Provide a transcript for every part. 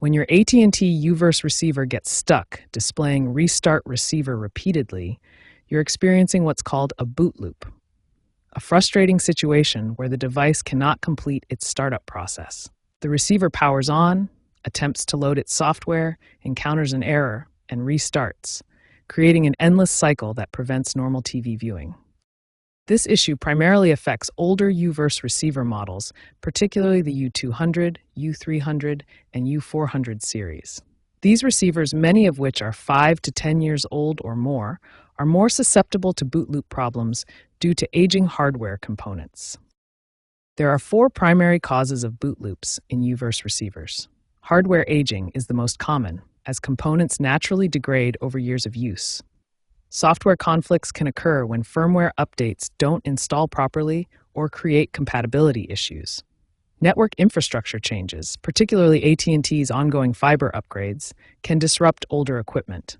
When your AT&T U-verse receiver gets stuck displaying "restart receiver" repeatedly, you're experiencing what's called a boot loop, a frustrating situation where the device cannot complete its startup process. The receiver powers on, attempts to load its software, encounters an error, and restarts, creating an endless cycle that prevents normal TV viewing. This issue primarily affects older U-verse receiver models, particularly the U200, U300, and U400 series. These receivers, many of which are 5 to 10 years old or more, are more susceptible to boot loop problems due to aging hardware components. There are 4 primary causes of boot loops in U-verse receivers. Hardware aging is the most common, as components naturally degrade over years of use. Software conflicts can occur when firmware updates don't install properly or create compatibility issues. Network infrastructure changes, particularly AT&T's ongoing fiber upgrades, can disrupt older equipment.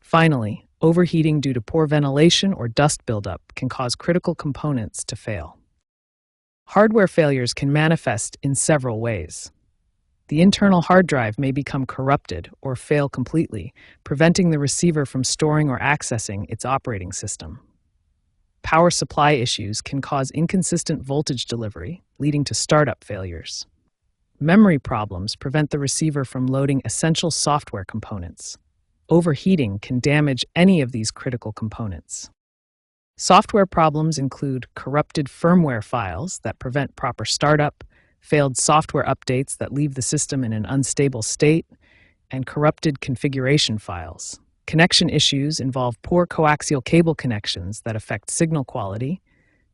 Finally, overheating due to poor ventilation or dust buildup can cause critical components to fail. Hardware failures can manifest in several ways. The internal hard drive may become corrupted or fail completely, preventing the receiver from storing or accessing its operating system. Power supply issues can cause inconsistent voltage delivery, leading to startup failures. Memory problems prevent the receiver from loading essential software components. Overheating can damage any of these critical components. Software problems include corrupted firmware files that prevent proper startup, failed software updates that leave the system in an unstable state, and corrupted configuration files. Connection issues involve poor coaxial cable connections that affect signal quality,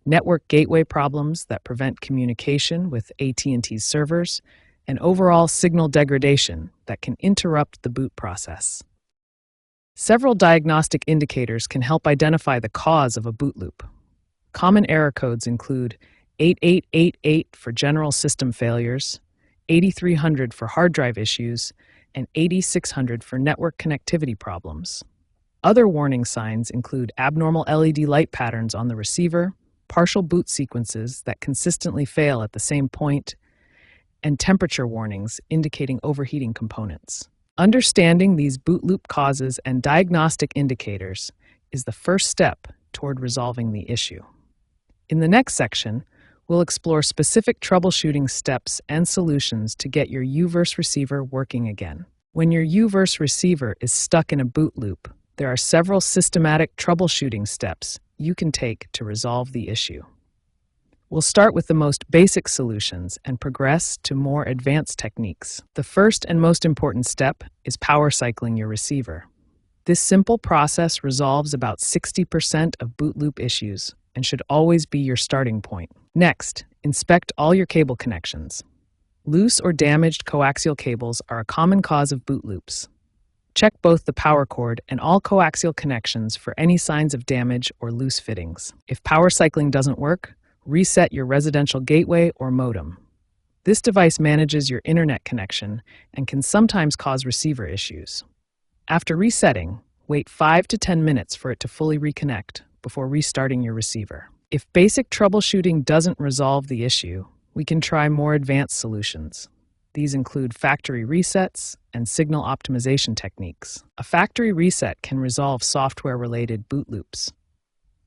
network gateway problems that prevent communication with AT&T's servers, and overall signal degradation that can interrupt the boot process. Several diagnostic indicators can help identify the cause of a boot loop. Common error codes include 8888 for general system failures, 8300 for hard drive issues, and 8600 for network connectivity problems. Other warning signs include abnormal LED light patterns on the receiver, partial boot sequences that consistently fail at the same point, and temperature warnings indicating overheating components. Understanding these boot loop causes and diagnostic indicators is the first step toward resolving the issue. In the next section, we'll explore specific troubleshooting steps and solutions to get your U-verse receiver working again. When your U-verse receiver is stuck in a boot loop, there are several systematic troubleshooting steps you can take to resolve the issue. We'll start with the most basic solutions and progress to more advanced techniques. The first and most important step is power cycling your receiver. This simple process resolves about 60% of boot loop issues and should always be your starting point. Next, inspect all your cable connections. Loose or damaged coaxial cables are a common cause of boot loops. Check both the power cord and all coaxial connections for any signs of damage or loose fittings. If power cycling doesn't work, reset your residential gateway or modem. This device manages your internet connection and can sometimes cause receiver issues. After resetting, wait 5 to 10 minutes for it to fully reconnect before restarting your receiver. If basic troubleshooting doesn't resolve the issue, we can try more advanced solutions. These include factory resets and signal optimization techniques. A factory reset can resolve software-related boot loops.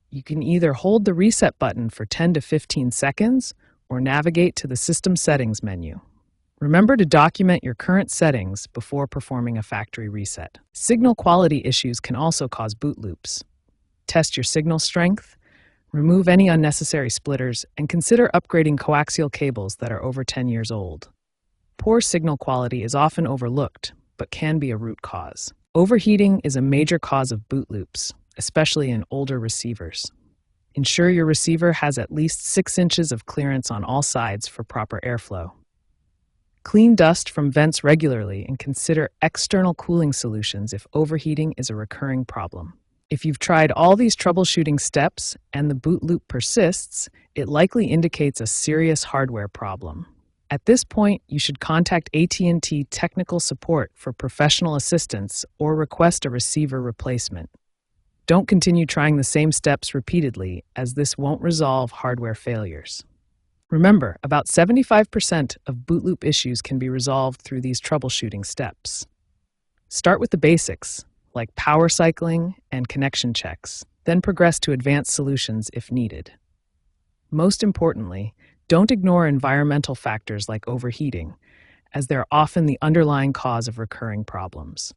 You can either hold the reset button for 10 to 15 seconds or navigate to the System Settings menu. Remember to document your current settings before performing a factory reset. Signal quality issues can also cause boot loops. Test your signal strength, remove any unnecessary splitters, and consider upgrading coaxial cables that are over 10 years old. Poor signal quality is often overlooked, but can be a root cause. Overheating is a major cause of boot loops, especially in older receivers. Ensure your receiver has at least 6 inches of clearance on all sides for proper airflow. Clean dust from vents regularly and consider external cooling solutions if overheating is a recurring problem. If you've tried all these troubleshooting steps and the boot loop persists, it likely indicates a serious hardware problem. At this point, you should contact AT&T technical support for professional assistance or request a receiver replacement. Don't continue trying the same steps repeatedly, as this won't resolve hardware failures. Remember, about 75% of boot loop issues can be resolved through these troubleshooting steps. Start with the basics, like power cycling and connection checks, then progress to advanced solutions if needed. Most importantly, don't ignore environmental factors like overheating, as they're often the underlying cause of recurring problems.